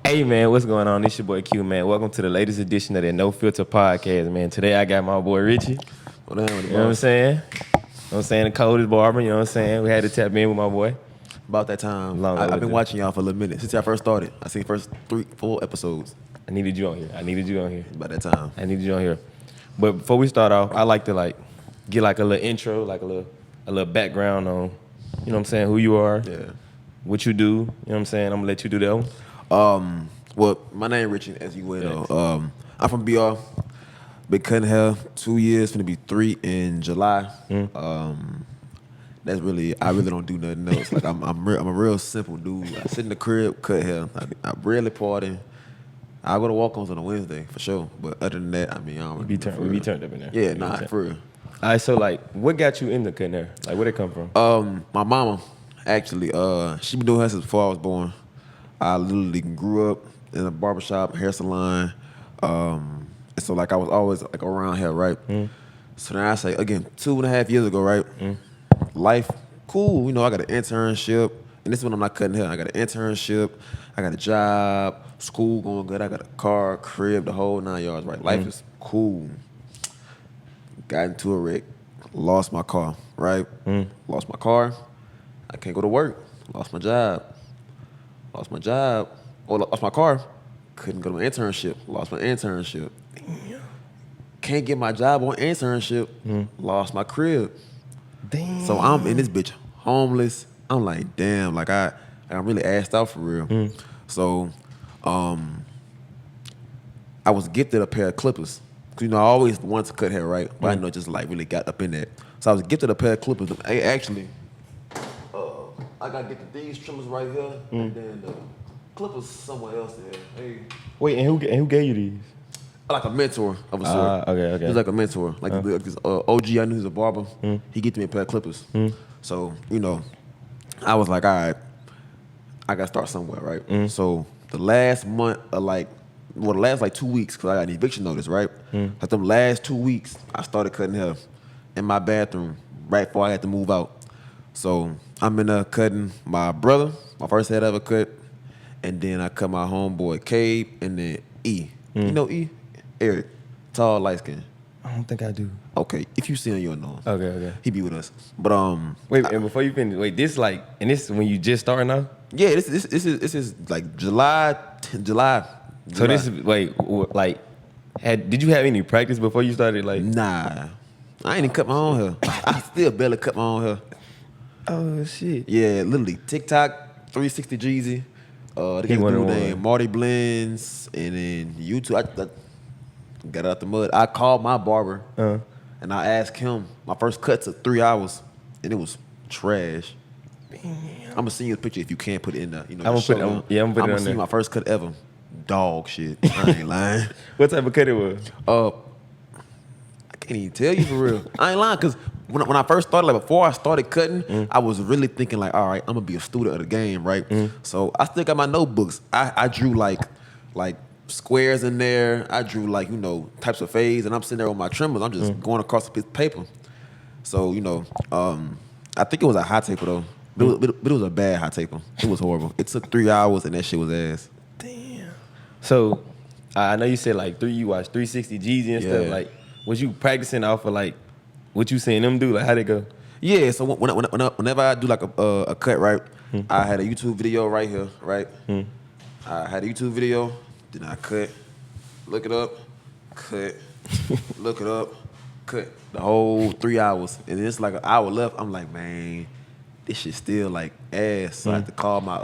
Hey man, what's going on? This your boy Q, man. Welcome to the latest edition of the No Filter Podcast, man. Today I got my boy Richie. What the hell with the You know what I'm boss? saying? The coldest barber, you know what I'm saying? We had to tap in with my boy. About that time. Long I've been overdue. watching y'all for a little minute. Since I first started. I seen first 3-4 episodes. I needed you on here. About that time. I needed you on here. But before we start off, I like to get a little intro, a little background on, you know what I'm saying, who you are, Yeah. what you do, you know what I'm saying? I'm gonna let you do that one. Well, my name Richie, as you well know. I'm from BR. Been cutting hair 2 years, finna be 3 in July. That's really, I really don't do nothing else. Like I'm a real simple dude. I sit in the crib, cut hair. I rarely party. I go to walk-ons on a Wednesday for sure. But other than that, I mean, I don't We be turned up in there. Yeah, You know what I'm nah, saying? for real. All right, so what got you into cutting hair? Like, where'd it come from? My mama, actually, she been doing hair since before I was born. I literally grew up in a barbershop, hair salon. And so like I was always like around here, right? So then I say, again, 2.5 years ago, right? Life, cool. You know, I got an internship. And this is when I'm not cutting hair. I got an internship. I got a job. School going good. I got a car, crib, the whole 9 yards, right? Life is cool. Got into a wreck. Lost my car, right? Lost my car. I can't go to work. Lost my job. Lost my job. Oh, lost my car. Couldn't go to my internship. Lost my internship. Can't get my job on internship. Lost my crib. Damn. So I'm in this bitch homeless. I'm like, damn, like I'm really assed out for real. So I was gifted a pair of clippers. Cause you know I always wanted to cut hair, right? But I know just like really got up in that. So I was gifted a pair of clippers. Hey, actually, I got gifted these trimmers right here, and then the clippers somewhere else there. Hey, Wait, and who gave you these? like a mentor of a sort. Okay. He's like a mentor. Like this OG, I knew he's a barber. He gifted me a pair of clippers. So, you know, I was like, all right, I gotta start somewhere, right? So the last month of the last 2 weeks, cause I got an eviction notice, right? Like them last 2 weeks, I started cutting hair in my bathroom right before I had to move out. So I'm in there cutting my brother, my first head ever cut, and then I cut my homeboy Cabe, and then E. You know E? Eric, tall, light skin. I don't think I do. Okay, if you see him, you'll know him. Okay. He be with us. But Wait, and before you finish, this is when you just starting out? yeah, this is like July. So this is did you have any practice before you started? Nah, I ain't even cut my own hair. I still barely cut my own hair. Oh shit. Yeah, literally TikTok, 360 Jeezy. They got a one of dude the named ones. Marty Blends, and then YouTube. I got out the mud. I called my barber, and I asked him. My first cut took 3 hours, and it was trash. I'm gonna send you a picture if you can't put it in there. You know, I'm gonna put it show on- them. yeah, I'm gonna put it I'm on gonna see there. my first cut ever. Dog shit. I ain't lying. What type of cut it was? I can't even tell you for real. I ain't lying, cause when I first started, like before I started cutting, I was really thinking like, all right, I'm gonna be a student of the game, right? So I still got my notebooks. I drew like squares in there. I drew types of fades, and I'm sitting there with my trimmers. I'm just going across a piece of paper. So I think it was a hot taper though, but it was a bad hot taper. It was horrible. It took 3 hours, and that shit was ass. Damn. So I know you said you watched 360 G's and stuff. Yeah. Was you practicing off of what you seeing them do? Like how'd it go? Yeah, so whenever I do like a cut, right, I had a YouTube video right here, right? I had a YouTube video, then I cut, look it up, cut, look it up, cut the whole 3 hours, and it's like an hour left. I'm like, man, this shit still like ass. So I had to call my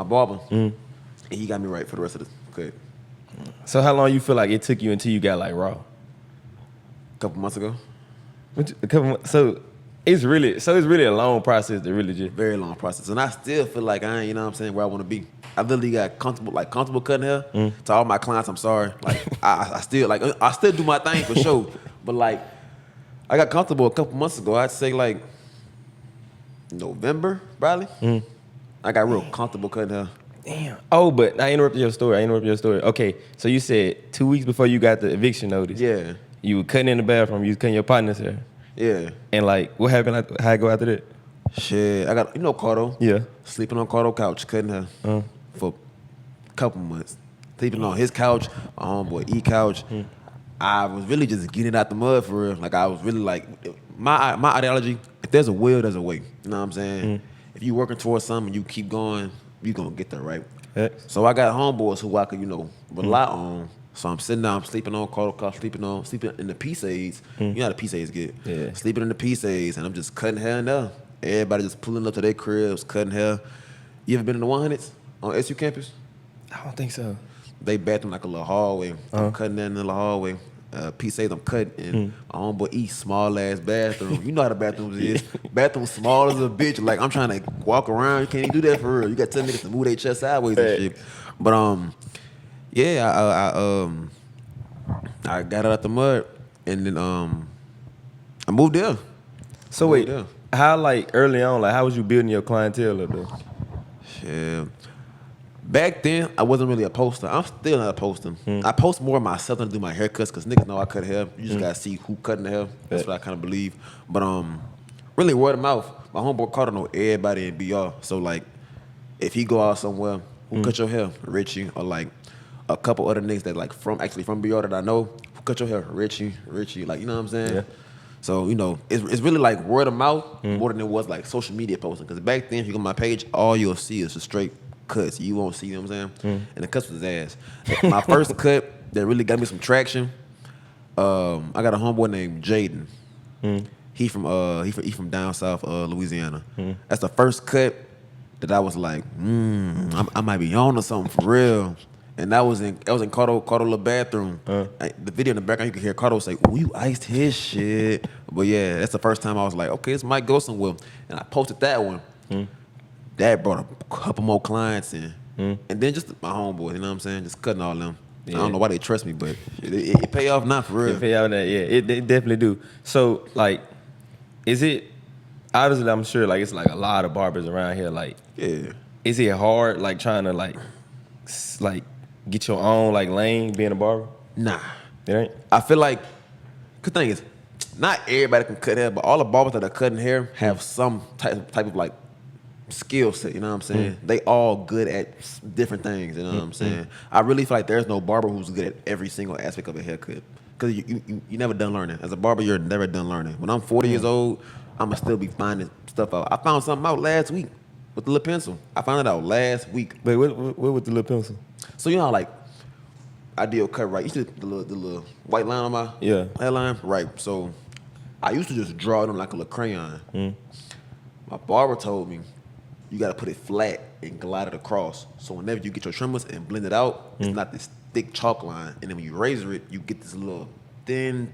barber, and he got me right for the rest of the cut. So how long you feel like it took you until you got raw? A couple months ago. So it's really a long process to really just. Very long process, and I still feel like I ain't, you know what I'm saying, where I want to be. I literally got comfortable cutting hair. To all my clients, I'm sorry. I still do my thing for sure, but I got comfortable a couple months ago. I'd say November probably. I got real comfortable cutting hair. Damn. Oh, but I interrupted your story. Okay, so you said 2 weeks before you got the eviction notice. Yeah, You were cutting in the bathroom. You was cutting your partner's hair. yeah. And what happened? How I go after that? Shit, I got Cardo. Yeah. Sleeping on Cardo couch, cutting hair. for a couple months. Sleeping on his couch, my homeboy E couch. I was really just getting it out the mud for real. Like I was really like my ideology. If there's a will, there's a way. You know what I'm saying? If you working towards something, you keep going, you gonna get there, right? So I got homeboys who I could rely on. So I'm sitting down, I'm sleeping on car, sleeping in the PCs. You know how the PCs get. Yeah. Sleeping in the PCs, and I'm just cutting hair in there. Everybody just pulling up to their cribs, cutting hair. You ever been in the 100s on SU campus? I don't think so. They bathroom like a little hallway. I'm cutting that in the little hallway. PCs I'm cutting, and my homeboy E small ass bathroom. You know how the bathrooms is. Bathroom small as a bitch. Like I'm trying to walk around. You can't even do that for real. You got 10 niggas to move their chest sideways and shit. But yeah, I got it out the mud, and then I moved there. So wait, how like early on, like how was you building your clientele up there? Shit. Back then, I wasn't really a poster. I'm still not a poster. I post more of myself than I do my haircuts because niggas know I cut hair. You just gotta see who cutting the hair. That's what I kind of believe. But really word of mouth. My homeboy Carter know everybody in BR. So like, if he go out somewhere, who cut your hair? Richie, or like a couple other niggas that like from BR that I know. Who cut your hair? Richie. Like you know what I'm saying? Yeah. So it's really like word of mouth more than it was like social media posting. Because back then, if you go on my page, all you'll see is just straight cuts. You won't see, you know what I'm saying? And the cuts was ass. My first cut that really got me some traction, I got a homeboy named Jaden. He from down south Louisiana. That's the first cut that I was like, I might be on to something for real. And that was in Cardo little bathroom. The video in the background, you could hear Cardo say, "Ooh, you iced his shit." But yeah, that's the first time I was like, okay, this might go somewhere. And I posted that one. That brought a couple more clients in. And then just my homeboys, you know what I'm saying? Just cutting all them. Yeah. I don't know why they trust me, but it pay off now for real. It pay off that, yeah. It definitely do. So, like, is it, obviously I'm sure, like, it's like a lot of barbers around here, like, Yeah. Is it hard, like, trying to, like, get your own, like, lane being a barber? Nah. It ain't? I feel like, good thing is, not everybody can cut hair, but all the barbers that are cutting hair have some type of, like, skill set, you know what I'm saying? They all good at different things, you know what I'm saying? I really feel like there's no barber who's good at every single aspect of a haircut. Because you never done learning. As a barber, you're never done learning. When I'm 40 years old, I'm going to still be finding stuff out. I found something out last week with the little pencil. I found it out last week. Wait, what with the little pencil? So you know how, like, ideal cut, right? You see the little white line on my hairline? Right. So I used to just draw it on like a little crayon. My barber told me, you gotta put it flat and glide it across. So whenever you get your trimmers and blend it out, it's not this thick chalk line. And then when you razor it, you get this little thin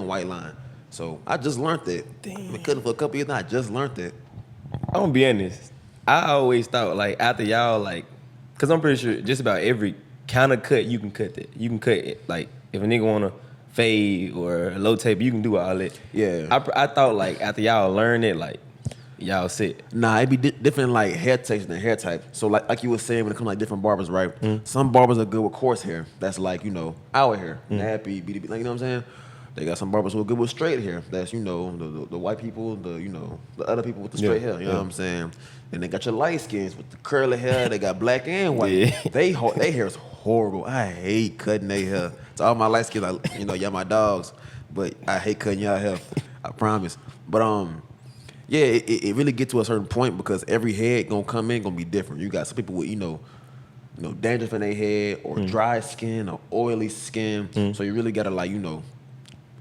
white line. So I just learned that. Damn. I've been cutting for a couple years now. I just learned that. I'm gonna be honest. I always thought, like, after y'all, like, cause I'm pretty sure just about every kind of cut you can cut that. You can cut it, like, if a nigga wanna fade or low tape, you can do all that. Yeah. I thought, like, after y'all learn it, like, y'all sit. Nah, it be different like hair texture and hair type. So like you were saying, when it comes to like different barbers, right? Some barbers are good with coarse hair. That's like, our hair, nappy, BDB, like, you know what I'm saying? They got some barbers who are good with straight hair. That's, the white people, the other people with the straight hair, you know what I'm saying? And they got your light skins with the curly hair. They got black and white. Yeah. They hair is horrible. I hate cutting their hair. To all my light skins, y'all my dogs, but I hate cutting y'all hair. I promise. But yeah, it really get to a certain point because every head gonna come in gonna be different. You got some people with dandruff in their head or dry skin or oily skin. So you really gotta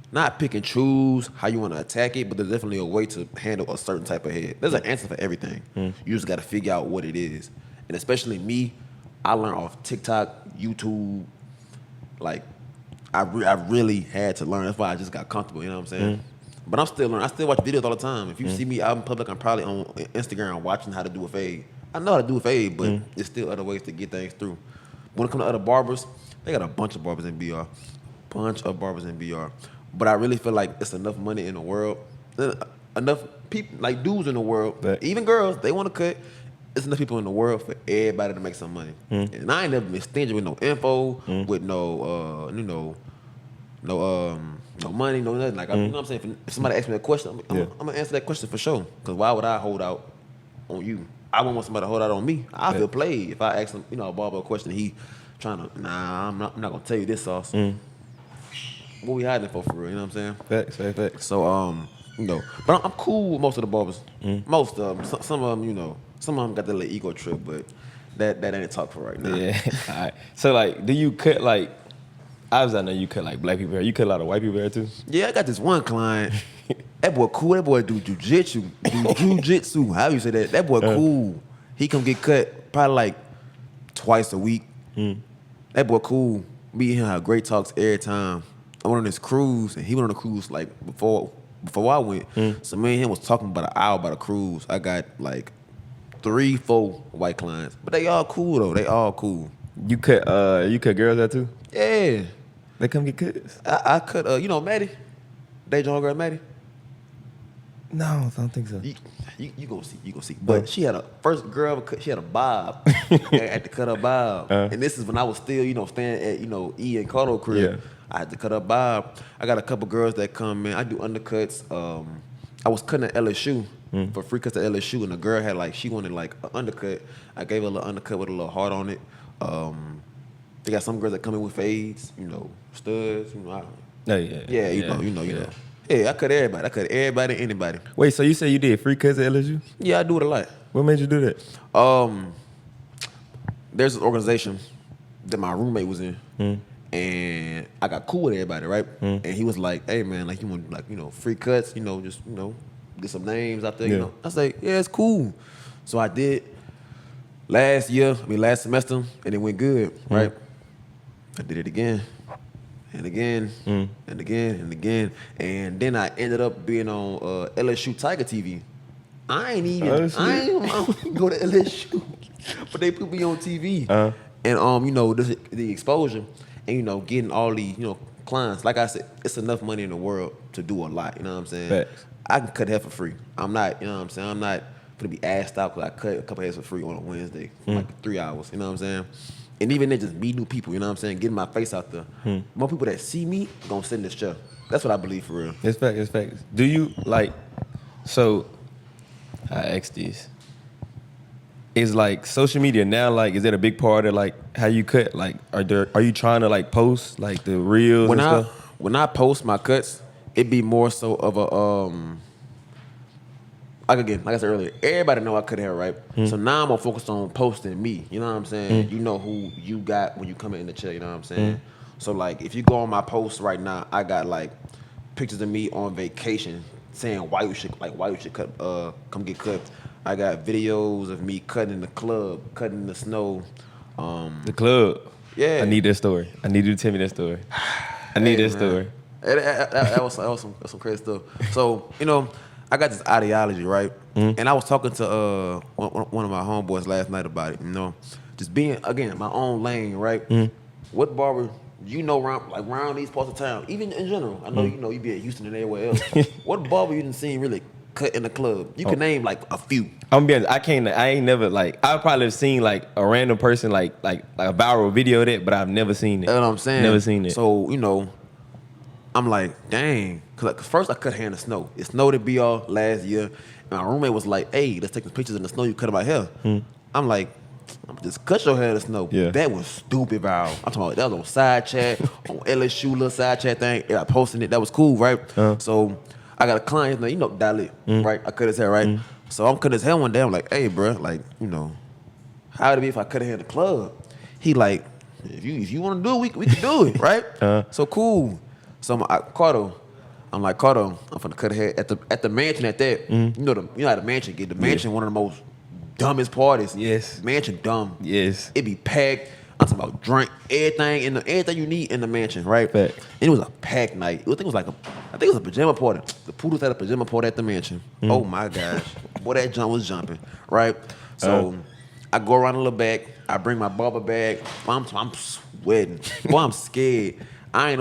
not pick and choose how you want to attack it, but there's definitely a way to handle a certain type of head. There's an answer for everything. You just gotta figure out what it is. And especially me, I learned off TikTok, YouTube. Like I really had to learn. That's why I just got comfortable. You know what I'm saying? But I'm still learning. I still watch videos all the time. If you see me out in public, I'm probably on Instagram watching how to do a fade. I know how to do a fade, but there's still other ways to get things through. When it comes to other barbers, they got a bunch of barbers in BR. But I really feel like it's enough money in the world, enough people, like dudes in the world, even girls, they want to cut. It's enough people in the world for everybody to make some money. And I ain't never been stingy with no info, with no money, no nothing. Like, you know what I'm saying? If somebody asks me a question, I'm gonna answer that question for sure. Because why would I hold out on you? I wouldn't want somebody to hold out on me. I feel played if I ask him, a barber a question. He trying to, nah, I'm not gonna tell you this sauce. What we hiding for real? You know what I'm saying? Facts. So but I'm cool with most of the barbers. Most of them. Some of them, some of them got that little ego trip, but that ain't talk for right now. Yeah. All right. So like, do you cut like? Obviously, I know you cut like black people hair. You cut a lot of white people hair too. Yeah, I got this one client. That boy cool. That boy do jujitsu. How you say that? That boy cool. He come get cut probably like twice a week. That boy cool. Me and him have great talks every time. I went on this cruise, and he went on the cruise like before I went. So me and him was talking about an hour about a cruise. I got like 3-4 white clients, but they all cool though. They all cool. You cut girls hair too? Yeah. They come get cuts. I cut Maddie. They John girl Maddie. No, I don't think so. You gonna see. But she had a first girl cut. She had a bob. I had to cut her bob, and this is when I was still, staying at E and Cardo crib. Yeah. I had to cut her bob. I got a couple girls that come in. I do undercuts. I was cutting at LSU for free cuts at LSU, and the girl had she wanted like an undercut. I gave her a little undercut with a little heart on it. They got some girls that come in with fades, studs. Yeah, you know. Yeah, I cut everybody. I cut everybody and anybody. Wait, so you say you did free cuts at LSU? Yeah, I do it a lot. What made you do that? There's this organization that my roommate was in, and I got cool with everybody, right? And he was like, "Hey, man, you want free cuts? Just get some names out there. Yeah. I say, yeah, it's cool. So I did last semester, and it went good, right? I did it again. And again, and again, and again. And then I ended up being on LSU Tiger TV. I ain't even go to LSU, but they put me on TV. And the exposure, and getting all these clients. Like I said, it's enough money in the world to do a lot. You know what I'm saying? Facts. I can cut hair for free. I'm not. You know what I'm saying? I'm not gonna be asked out because I cut a couple hairs for free on a Wednesday for like 3 hours. You know what I'm saying? And even then, just meet new people, you know what I'm saying? Getting my face out there. More people that see me gonna sit in this chair. That's what I believe for real. It's facts. Do you so I asked this. Is social media now is that a big part of how you cut? Are you trying to post the reels and stuff? When I post my cuts, it be more so of a like I said earlier, everybody know I cut hair, right? So now I'm gonna focus on posting me. You know what I'm saying? You know who you got when you come in the chair. You know what I'm saying? So if you go on my post right now, I got pictures of me on vacation saying why you should cut, come get cut. I got videos of me cutting in the club, cutting in the snow. The club. Yeah. I need that story. I need you to tell me that story. I need that story. That was some crazy stuff. So I got this ideology, right? And I was talking to one of my homeboys last night about it. Just being again my own lane, right? What barber around these parts of town, even in general? I know you be at Houston and everywhere else. What barber you done seen really cut in the club? You can name a few. I'm gonna be honest, I ain't never I probably have seen a random person like a viral video of that, but I've never seen it. That's what I'm saying. Never seen it. So I'm like, dang. Cause first I cut hair in the snow. It snowed at BR last year. And my roommate was like, hey, let's take some pictures in the snow. You cut my hair. I'm like, just cut your hair in the snow. Yeah. That was stupid viral. I'm talking about that was on side chat, on LSU little side chat thing. I posted it. That was cool, right? So I got a client, Dalit, right? I cut his hair, right? So I'm cutting his hair one day. I'm like, hey, bro, how would it be if I cut his hair in the club? He like, if you want to do it, we can do it, right? So cool. So I'm like, Cardo, I'm finna cut hair at the mansion at that. You know how the mansion get. The mansion one of the most dumbest parties. Yes. Mansion dumb. Yes. It be packed. I'm talking about drink, everything you need in the mansion, right? Fact. And it was a packed night. I think it was a pajama party. The Poodles had a pajama party at the mansion. Oh my gosh. Boy, that jump was jumping, right? So I go around a little back. I bring my barber bag. I'm sweating. Boy, I'm scared. I ain't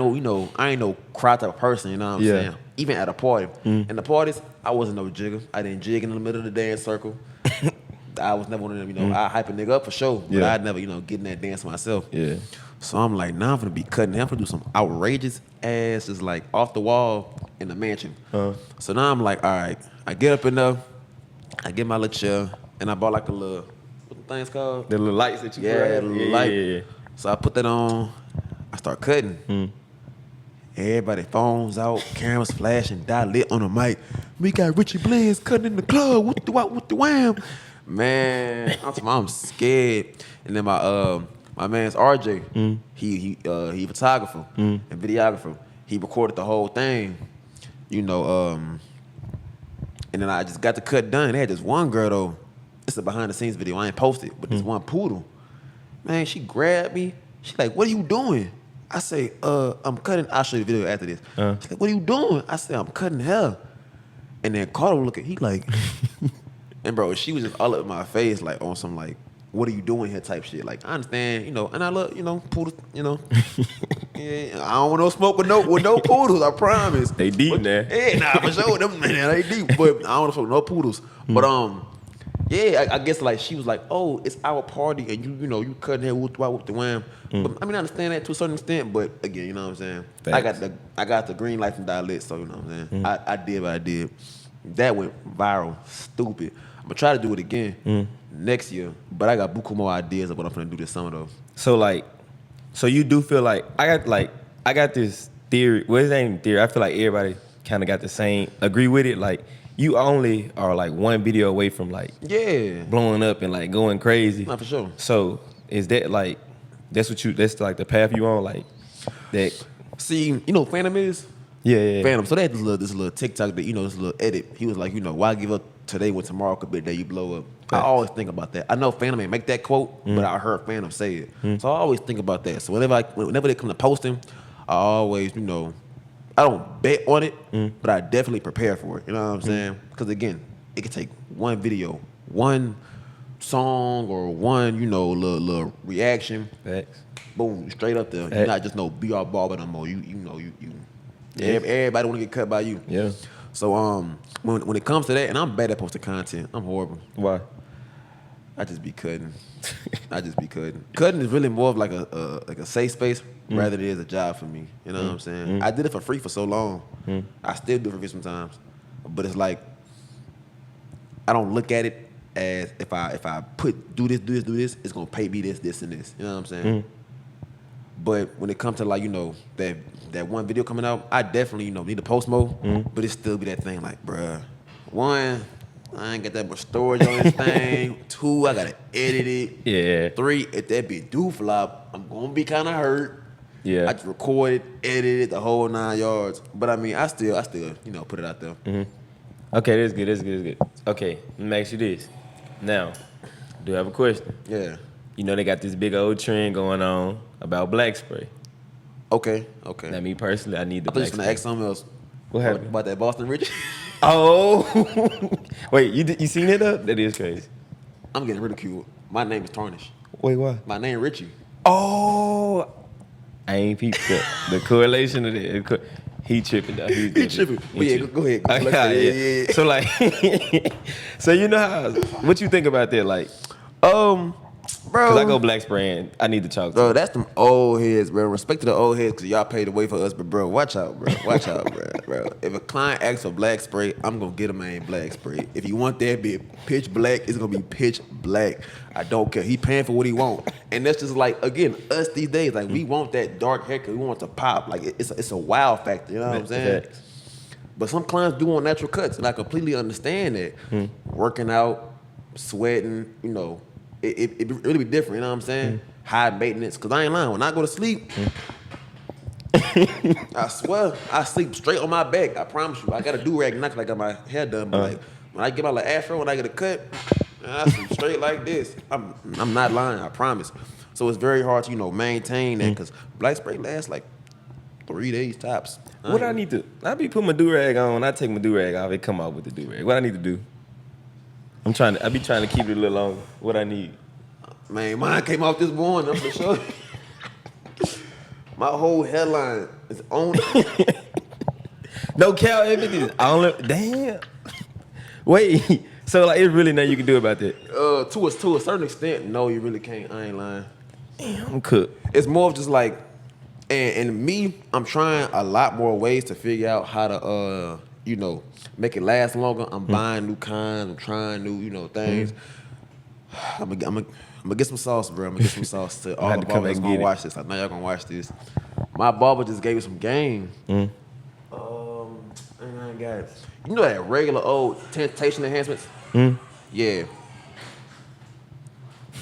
no crowd type of person, you know what I'm saying? Even at a party. In the parties, I wasn't no jigger. I didn't jig in the middle of the dance circle. I was never one of them, I hype a nigga up for sure, but I'd never, get in that dance myself. Yeah. So I'm like, nah, I'm gonna be cutting hair. I'm gonna do some outrageous ass, just off the wall in the mansion. So now I'm like, all right, I get up in there, I get my little chair, and I bought like a little, what the thing's called? The little lights that you put Yeah, out. the little light. So I put that on. I start cutting. Everybody phones out, cameras flashing, dot lit on the mic. We got Richie Blends cutting in the club with the wham. Man, I'm scared. And then my man's RJ, he a photographer and videographer. He recorded the whole thing, you know. And then I just got the cut done. They had this one girl though. It's a behind the scenes video. I ain't posted, but this one poodle, man, she grabbed me. She like, "What are you doing?" I say, I'm cutting. I'll show you the video after this. She's like, "What are you doing?" I say, "I'm cutting hair." And then Carter look at, he like, and bro, she was just all up in my face, like on some like, "What are you doing here?" type shit. Like, I understand, you know, and I love, you know, poodles, you know. Yeah, I don't want no smoke with no poodles, I promise. They deep there. Yeah, nah, for sure, them man, they deep. But I don't want to smoke with no poodles. But yeah, I guess like she was like, "Oh, it's our party, and you know, you cutting hair with the wham." But I mean, I understand that to a certain extent. But again, you know what I'm saying? Thanks. I got the green light from Dialit, so you know what I'm saying. I did what I did. That went viral, stupid. I'm gonna try to do it again next year, but I got buku more ideas of what I'm gonna do this summer though. So you do feel like I got this theory. Well, it ain't theory. I feel like everybody kind of got the same. Agree with it. Like you only are like one video away from like blowing up and like going crazy. Not for sure. So is that like that's like the path you on like that? See, you know, what Phantom is. Yeah. Phantom. So they had this little TikTok that, you know, this little edit. He was like, you know, why give up today when tomorrow could be the day you blow up? I always think about that. I know Phantom ain't make that quote, but I heard Phantom say it. So I always think about that. So whenever they come to posting, I always, you know, I don't bet on it, but I definitely prepare for it. You know what I'm saying? Because again, it could take one video, one song, or one, you know, little reaction. Facts. Boom, straight up there. You're not just no BR barber no more. You know, everybody want to get cut by you. Yeah. So when it comes to that, and I'm bad at posting content. I'm horrible. Why? I just be cutting. Cutting is really more of like a safe space rather than it is a job for me. You know what I'm saying? I did it for free for so long. I still do it for free sometimes, but it's like I don't look at it as if I do this, it's gonna pay me this, and this. You know what I'm saying? But when it comes to like, you know, that one video coming out, I definitely, you know, need to post more. But it still be that thing like, bruh, one, I ain't got that much storage on this thing. Two, I gotta edit it. Yeah. Three, if that be do flop, I'm gonna be kind of hurt. Yeah. I just recorded, edited the whole 9 yards. But I mean, I still, you know, put it out there. Okay, that's good. Okay, let me ask you this. Now, do I have a question? Yeah. You know they got this big old trend going on about black spray. Okay. Now, me personally, I need the I thought you black was gonna spray. ask something else. What happened? About that Boston Richie? Oh, wait, you seen it up? That is crazy. I'm getting ridiculed. My name is Tarnish. Wait, why? My name Richie. Oh, I ain't peeped the correlation of that. He tripping though. He tripping. But yeah, go ahead. Yeah. So like, so you know how? What you think about that? Like, bro. Cause I go black spray and I need to talk to Bro, you. that's them old heads, bro. Respect to the old heads, cause y'all paid the way for us, but bro, watch out, bro. Watch out, bro. If a client asks for black spray, I'm gonna get him a black spray. If you want that to be pitch black, it's gonna be pitch black. I don't care. He paying for what he want, and that's just like again us these days. Like we want that dark haircut, we want to pop. Like it's a wow factor. You know what I'm saying? Facts. But some clients do want natural cuts, and I completely understand that. Working out, sweating, you know. It really be different, you know what I'm saying? High maintenance, cause I ain't lying. When I go to sleep, I swear I sleep straight on my back. I promise you. I got a do-rag, not 'cause I got my hair done, but like when I get my little afro, when I get a cut, I sleep straight like this. I'm not lying. I promise. So it's very hard to, you know, maintain that, cause black spray lasts like 3 days tops. What I need to? I be putting my do-rag on. I take my do-rag off. It come out with the do-rag. What I need to do? I be trying to keep it a little longer. What I need? Man, mine came off this morning, I'm for sure. My whole headline is on. No cap, everything. Damn. Wait. So like, it's really nothing you can do about that. To a certain extent, no, you really can't. I ain't lying. Damn, I'm cooked. It's more of just like, and me, I'm trying a lot more ways to figure out how to, you know, make it last longer. I'm buying new kinds. I'm trying new, you know, things. I'm gonna get some sauce, bro. I'm gonna get some sauce to all had the to come barbers back and gonna get it. watch this. I know y'all gonna watch this. My barber just gave me some game. Mm. I ain't got it. You know that regular old temptation enhancements? Mm. Yeah.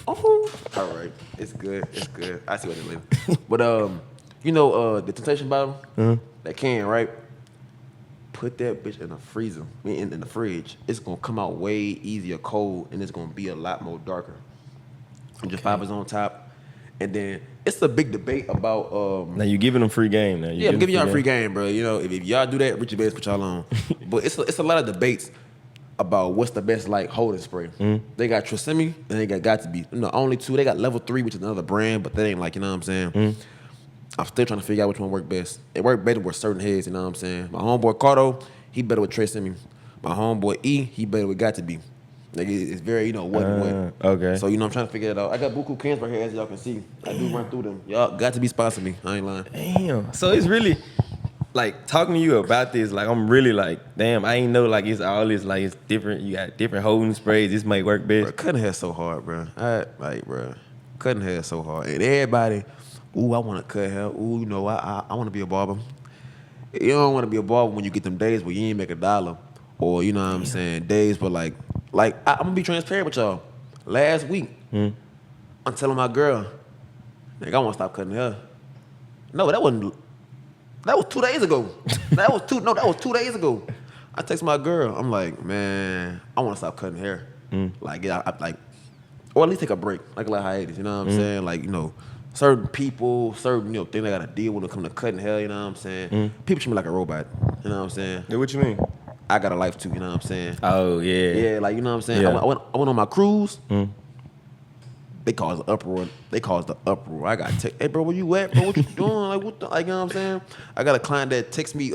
Oh, all right. It's good. It's good. I see what you're living. But you know the temptation bottle, that can, right? Put that bitch in the freezer, in the fridge. It's gonna come out way easier cold, and it's gonna be a lot more darker. And just fibers on top, and then it's a big debate about. Now you giving them free game. Now Yeah, I'm giving y'all a free game, bro. You know, if y'all do that, Richie Bates put y'all on. But it's a lot of debates about what's the best like holding spray. They got Tresemme and they got to be. You know, only two. They got Level 3, which is another brand, but that ain't like, you know what I'm saying. I'm still trying to figure out which one work best. It worked better with certain heads, you know what I'm saying. My homeboy Cardo, he better with Tresemme. My homeboy E, he better with Got to Be. Like it's very, you know, what and what. Okay. So, you know, I'm trying to figure it out. I got buku cans right here, as y'all can see. I do run through them. Y'all got to be sponsor me. I ain't lying. Damn. So it's really like talking to you about this. Like I'm really like, damn. I ain't know like it's all this like it's different. You got different holding sprays. This might work best. Bro, cutting hair so hard, bro. Cutting hair so hard. And everybody, ooh, I want to cut hair. Ooh, you know, I want to be a barber. You don't want to be a barber when you get them days where you ain't make $1, or you know what I'm saying, days where like I'm gonna be transparent with y'all. Last week, I'm telling my girl, nigga, I want to stop cutting hair. No, that was 2 days ago. that was 2 days ago. I text my girl. I'm like, man, I want to stop cutting hair. Like, yeah, like, or at least take a break, like a little hiatus. You know what I'm saying? Like, you know, certain people, certain, you know, things I gotta deal with when it come to cutting hair. You know what I'm saying? People treat me like a robot. You know what I'm saying? Yeah, what you mean? I got a life too. You know what I'm saying? Oh yeah. Yeah, like, you know what I'm saying? Yeah. I went on my cruise. They caused the uproar. I got text, hey bro, where you at, bro? What you doing? Like, what the, like, you know what I'm saying? I got a client that text me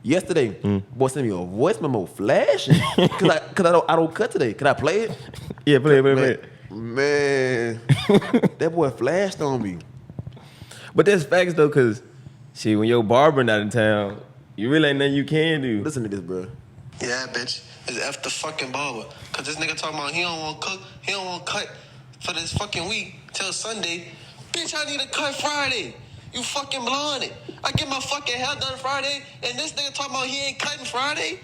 yesterday. Boy, send me a voice memo flashing. Cause I don't cut today. Can I play it? Yeah, play it. Man, that boy flashed on me. But that's facts though, cause shit, when your barber not in town, you really ain't nothing you can do. Listen to this, bro. Yeah, bitch. It's F the fucking barber. Cause this nigga talking about he don't want to cook, he don't want to cut for this fucking week till Sunday. Bitch, I need to cut Friday. You fucking blowing it. I get my fucking hair done Friday, and this nigga talking about he ain't cutting Friday?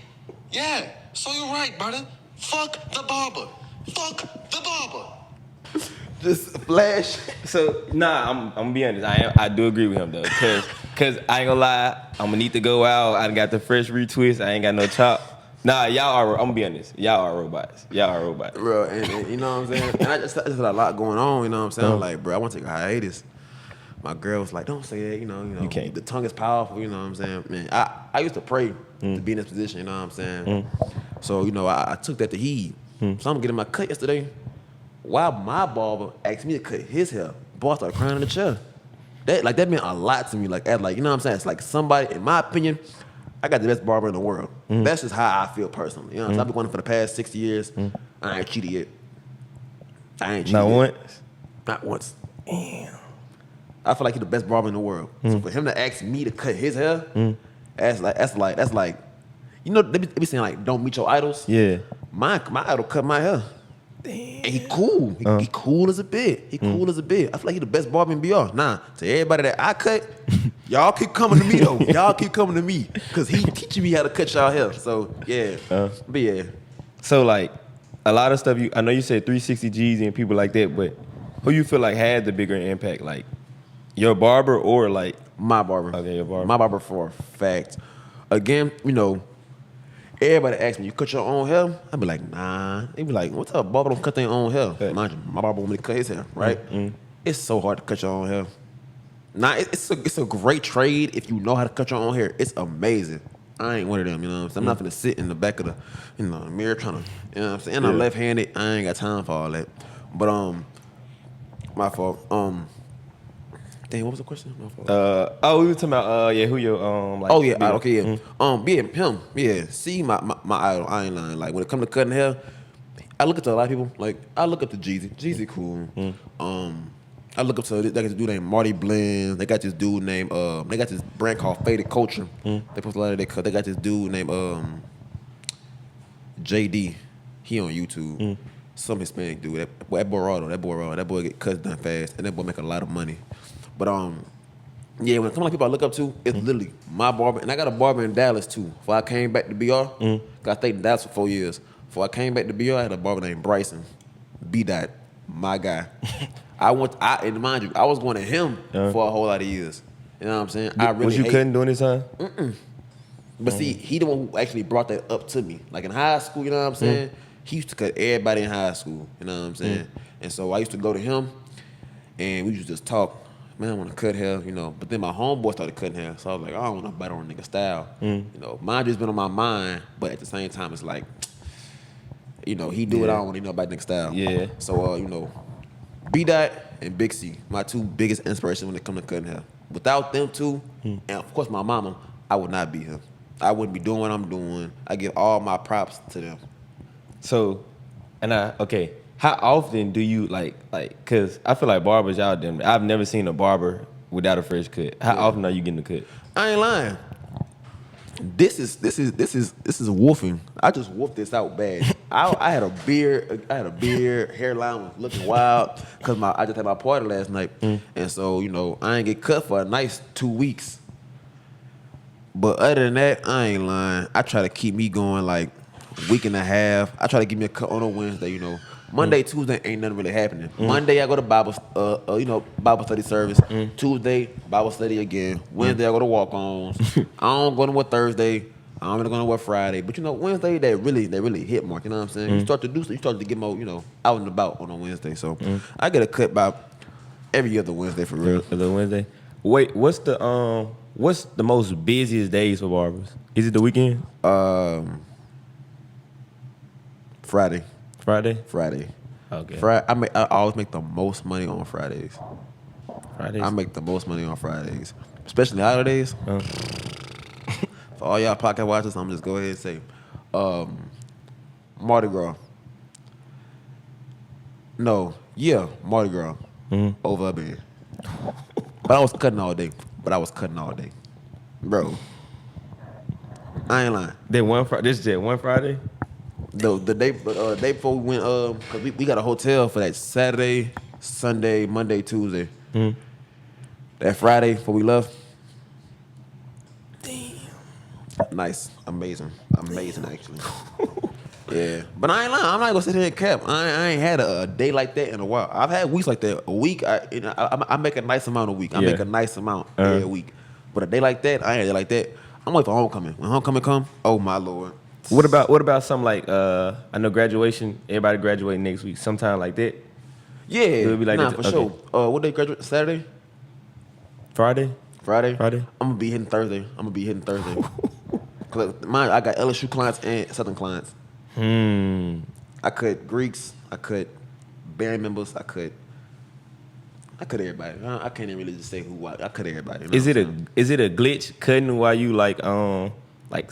Yeah, so you right, brother. Fuck the barber. Fuck the barber. Just flash. So nah, I'm gonna be honest. I do agree with him though, cause I ain't gonna lie. I'm gonna need to go out. I got the fresh retwist. I ain't got no chop. Nah, y'all are. I'm gonna be honest. Y'all are robots. Bro, and you know what I'm saying? And I just had a lot going on, you know what I'm saying? I'm like, bro, I want to take a hiatus. My girl was like, don't say that, you know, You can't. The tongue is powerful, you know what I'm saying? Man, I used to pray to be in this position, you know what I'm saying? So, you know, I took that to heed. So I'm getting my cut yesterday. While my barber asked me to cut his hair, boy, I started crying in the chair. That meant a lot to me. Like, you know what I'm saying? It's like somebody, in my opinion, I got the best barber in the world. That's just how I feel personally. You know what I'm saying? I've been going for the past 6 years. I ain't cheated yet. Not once. Not once. Damn. I feel like he's the best barber in the world. So for him to ask me to cut his hair, that's like, you know, they be saying like, don't meet your idols. Yeah. My idol cut my hair. Damn. And he cool. He cool as a bit. I feel like he the best barber in BR. Nah, to everybody that I cut, y'all keep coming to me though. Y'all keep coming to me. Cause he teaching me how to cut y'all hair. So yeah. But yeah. So like a lot of stuff I know you said 360 G's and people like that, but who you feel like had the bigger impact? Like your barber or like My barber. Okay, your barber. My barber for a fact. Again, you know, everybody asks me, you cut your own hair? I be like, nah. They be like, what type of barber don't cut their own hair? Right. Mind you, my barber want me to cut his hair, right? It's so hard to cut your own hair. Nah, it's a great trade if you know how to cut your own hair. It's amazing. I ain't one of them, you know what I'm saying? I'm not gonna sit in the back of the mirror trying to, you know what I'm saying? And I'm left-handed. I ain't got time for all that. But my fault. Dang, what was the question? My fault. We were talking about who your like. Oh yeah, okay, yeah. Him, yeah. See, my idol. I ain't lying. Like when it come to cutting hair, I look up to a lot of people. Like I look up to Jeezy. Jeezy cool. I look up to they got this dude named Marty Blends. They got this dude named they got this brand called Faded Culture. They post a lot of their cut. They got this dude named JD. He on YouTube. some Hispanic dude. That boy raw though. That boy get cuts done fast, and that boy make a lot of money. But yeah, when it comes to like people I look up to, it's literally my barber, and I got a barber in Dallas too. Before I came back to BR, cause I stayed in Dallas for 4 years. Before I came back to BR, I had a barber named Bryson. B-Dot, my guy. And mind you, I was going to him for a whole lot of years. You know what I'm saying? I really was you cutting during this time? But see, he the one who actually brought that up to me. Like in high school, you know what I'm saying? He used to cut everybody in high school, you know what I'm saying? And so I used to go to him, and we used to just talk. Man, I want to cut hair, you know. But then my homeboy started cutting hair, so I was like, I don't want to bite on a nigga style. You know, mine just been on my mind, but at the same time, it's like, you know, he do it, I don't want to know about nigga style. Yeah. So, you know, B-Dot and Big C, my two biggest inspirations when it comes to cutting hair. Without them two, and of course my mama, I would not be here. I wouldn't be doing what I'm doing. I give all my props to them. So, okay, how often do you like, cause I feel like barbers out there, I've never seen a barber without a fresh cut. How often are you getting a cut? I ain't lying. This is wolfing. I just wolfed this out bad. I had a beard, hairline was looking wild because I just had my party last night, and so you know I ain't get cut for a nice 2 weeks. But other than that, I ain't lying. I try to keep me going like a week and a half. I try to give me a cut on a Wednesday. You know, Monday, Tuesday ain't nothing really happening. Monday I go to Bible study service. Tuesday Bible study again. Wednesday I go to walk-ons. I don't go nowhere Thursday. I don't really go nowhere Friday. But you know, Wednesday they really hit mark. You know what I'm saying? You start to get more, you know, out and about on a Wednesday. So I get a cut by every other Wednesday for real. Every other Wednesday. Wait, what's the most busiest days for barbers? Is it the weekend? Friday. Okay. I always make the most money on Fridays. Fridays. I make the most money on Fridays, especially holidays. For all y'all podcast watchers, I'm just go ahead and say, Mardi Gras. No, yeah, Mardi Gras over there. But I was cutting all day. Bro. I ain't lying. This is just one Friday? The day before we went, cause we got a hotel for that Saturday, Sunday, Monday, Tuesday. That Friday before we left. Damn. Nice, amazing actually. Yeah, but I ain't lying. I'm not gonna sit here and cap. I ain't had a day like that in a while. I've had weeks like that. A week, I make a nice amount a week. I make a nice amount every week. But a day like that, I ain't a day like that. I'm waiting for homecoming. When homecoming come, oh my Lord. What about something like I know graduation? Everybody graduating next week. Sometime like that. Yeah, It'll be like nah, that. for sure. What day graduate? Saturday? Friday. I'm gonna be hitting Thursday. Cause I got LSU clients and Southern clients. I cut Greeks. I cut band members. I cut everybody. I can't even really just say who. I cut everybody. You know Is it a glitch cutting while you like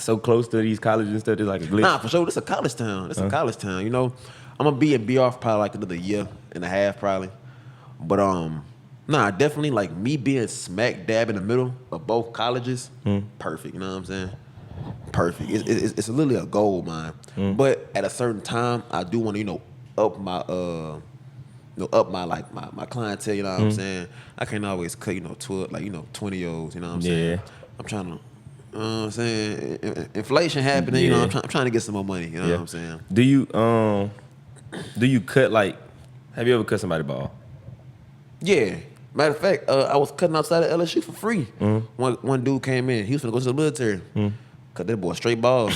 so close to these colleges and stuff? It's like a glitch. Nah, for sure. This a college town. You know, I'm gonna be in BR for probably like another year and a half probably. But nah, definitely like me being smack dab in the middle of both colleges. Perfect. You know what I'm saying? Perfect. It's literally a goal of mine. But at a certain time, I do want to up my my clientele. You know what I'm saying? I can't always cut 20-year-olds. You know what I'm saying? Yeah. I'm trying to. You know what I'm saying? Inflation happening. You know, I'm trying to get some more money. You know what I'm saying? Do you cut like? Have you ever cut somebody ball? Yeah. Matter of fact, I was cutting outside of LSU for free. One dude came in. He was gonna go to the military. Cut that boy straight ball.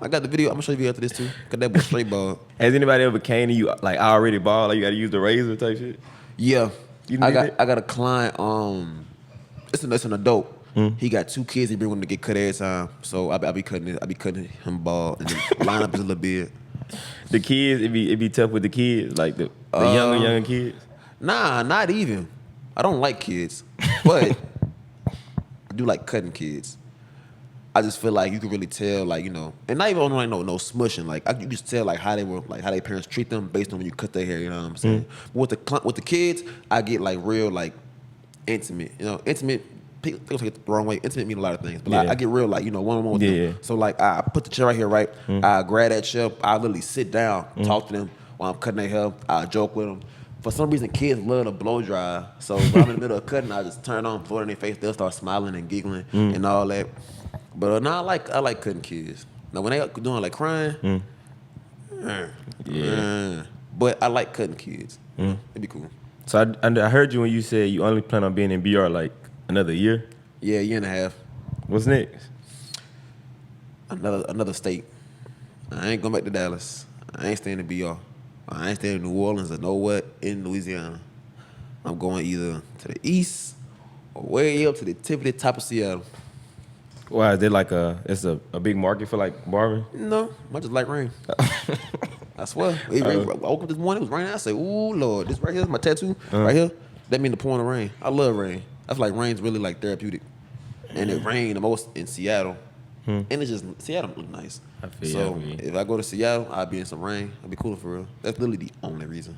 I got the video. I'm gonna show you after this too. Cut that boy straight ball. Has anybody ever came to you like already ball? Like you got to use the razor type shit? Yeah. I it? got a client. It's an adult. He got 2 kids. He bring them to get cut every time. So I be cutting him ball and then line up his little beard. The kids, it be tough with the kids, like the younger kids. Nah, not even. I don't like kids, but I do like cutting kids. I just feel like you can really tell, like, and not even on like no smushing. Like you just tell like how they were, like how their parents treat them based on when you cut their hair. You know what I'm saying? With the kids, I get like real like intimate. Intimate people take it the wrong way. Intimate mean a lot of things, but Yeah. I get real, like, you know, one-on-one with them. So, like, I put the chair right here, right? I grab that chair. I literally sit down, talk to them while I'm cutting their hair. I joke with them. For some reason, kids love to blow dry. So, when I'm in the middle of cutting, I just turn on, blow it in their face. They'll start smiling and giggling and all that. But now I like cutting kids. Now, when they doing, like, crying, but I like cutting kids. It'd be cool. So I heard you when you said you only plan on being in BR like another year. Yeah, a year and a half. What's next? Another state. I ain't going back to Dallas. I ain't staying in BR. I ain't staying in New Orleans or nowhere in Louisiana. I'm going either to the east or way up to the tip of the top of Seattle. Why is there like it's a big market for like barbering? No, I just like rain. I swear. It rained. I woke up this morning, it was raining. I said, ooh, Lord, this right here is my tattoo. Right here, that mean the pouring of rain. I love rain. I feel like rain's really like therapeutic. And it rained the most in Seattle. And it's just, Seattle look nice. I feel so you. if I go to Seattle, I'll be in some rain. I'll be cool for real. That's literally the only reason.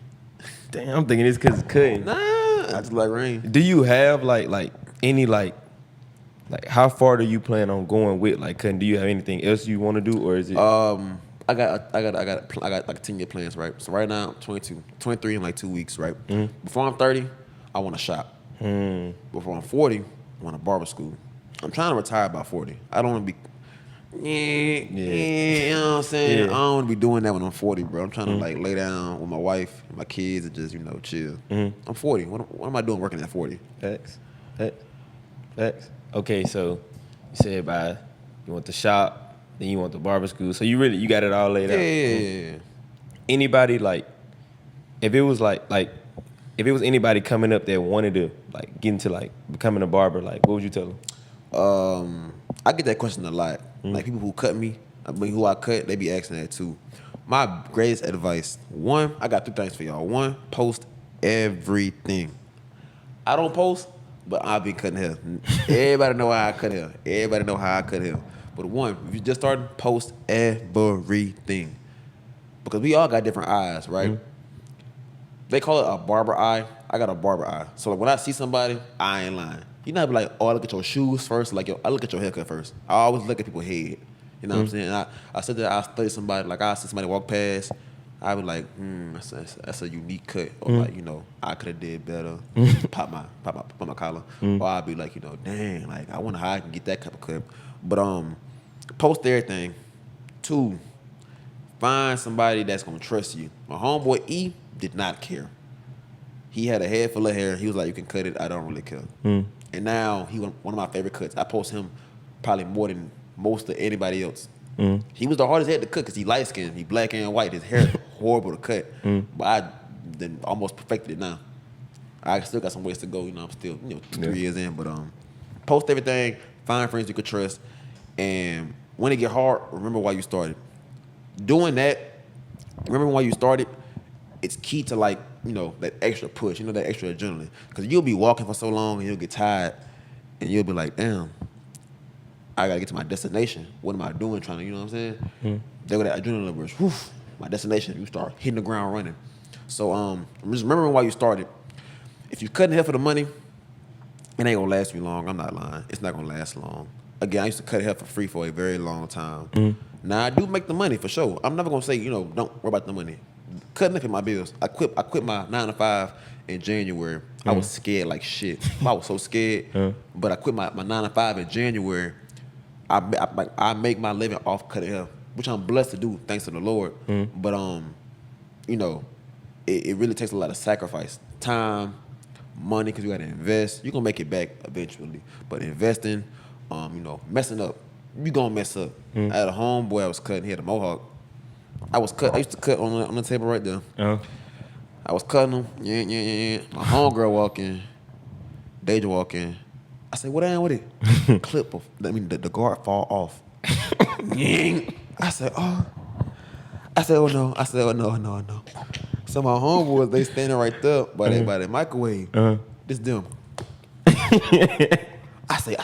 Damn, I'm thinking it's because it's cutting. Nah, I just like rain. Do you have like any like how far do you plan on going with like cutting? Do you have anything else you want to do, or is it? I got like 10-year plans, right? So right now I'm 22, 23 in like 2 weeks, right? Before I'm 30, I want to shop. Before I'm 40, I want a barber school. I'm trying to retire by 40. I don't want to be, you know what I'm saying? Yeah. I don't want to be doing that when I'm 40, bro. I'm trying to like lay down with my wife and my kids and just, you know, chill. I'm 40. What am I doing working at 40? Facts. Okay, so you said you want the shop, then you want the barber school. So you got it all laid out. Yeah. Anybody like, if it was if it was anybody coming up that wanted to like get into like becoming a barber, like what would you tell them? I get that question a lot. Like people who cut me, who I cut, they be asking that too. My greatest advice, one, I got 3 things for y'all. One, post everything. I don't post, but I've been cutting hair. Everybody know how I cut hair. Everybody know how I cut hair. But one, if you just started, post everything. Because we all got different eyes, right? They call it a barber eye. I got a barber eye. So like when I see somebody, I ain't lying. You know, I be like, oh, I look at your shoes first. Like, I look at your haircut first. I always look at people's head. You know what I'm saying? And I said that I study somebody. Like, I see somebody walk past. I be like, that's a unique cut. Or like, you know, I could have did better. Pop my collar. Or I'd be like, you know, dang, like I wonder how I can get that type of cut. But post everything. 2, find somebody that's gonna trust you. My homeboy E did not care. He had a head full of hair. He was like, you can cut it. I don't really care. And now he one of my favorite cuts. I post him probably more than most of anybody else. He was the hardest head to cut because he light skinned. He black and white. His hair horrible to cut. But I then almost perfected it now. I still got some ways to go. You know, I'm still 3 years in. But post everything. Find friends you can trust. And when it get hard, remember why you started. Doing that, remember why you started. It's key to like, you know, that extra push, you know, that extra adrenaline. Because you'll be walking for so long and you'll get tired and you'll be like, damn, I got to get to my destination. What am I doing trying to, you know what I'm saying? There go that adrenaline rush. Whew, my destination. You start hitting the ground running. So just remembering why you started. If you're cutting hair for the money, it ain't going to last you long. I'm not lying. It's not going to last long. Again, I used to cut hair for free for a very long time. Now, I do make the money for sure. I'm never going to say, you know, don't worry about the money. Cutting up in my bills. I quit my 9 to 5 in January. I was scared like shit. I was so scared. But I quit my 9 to 5 in January. I make my living off cutting hair, which I'm blessed to do, thanks to the Lord. But you know, it really takes a lot of sacrifice, time, money, because you got to invest. You're gonna make it back eventually. But investing, you know, messing up, you gonna mess up. I had a homeboy I was cutting. He had a mohawk. I used to cut on the table right there. I was cutting him. Yeah. My homegirl walking. Deja walking. I said, what happened with it? Clip of, the guard fall off. I said, oh. Oh no. So my homeboys, they standing right there by the microwave. This them. I say,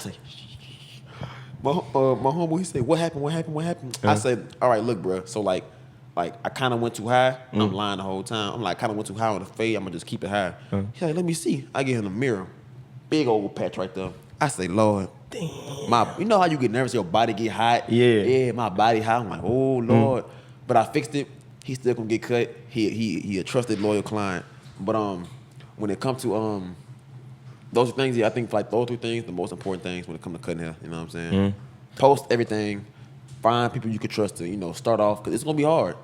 my homeboy, he said, what happened? I said, all right, look, bro. So like I kind of went too high. I'm lying the whole time. I'm like, kind of went too high on the fade. I'm going to just keep it high. He's like, let me see. I get him the mirror. Big old patch right there. I say, Lord, you know how you get nervous, your body get hot? Yeah. My body hot. I'm like, oh, Lord. But I fixed it. He still gonna get cut. He a trusted, loyal client. But when it comes to those things, I think like those 3 things, the most important things when it comes to cutting hair. You know what I'm saying? Post everything. Find people you can trust to, start off, because it's going to be hard.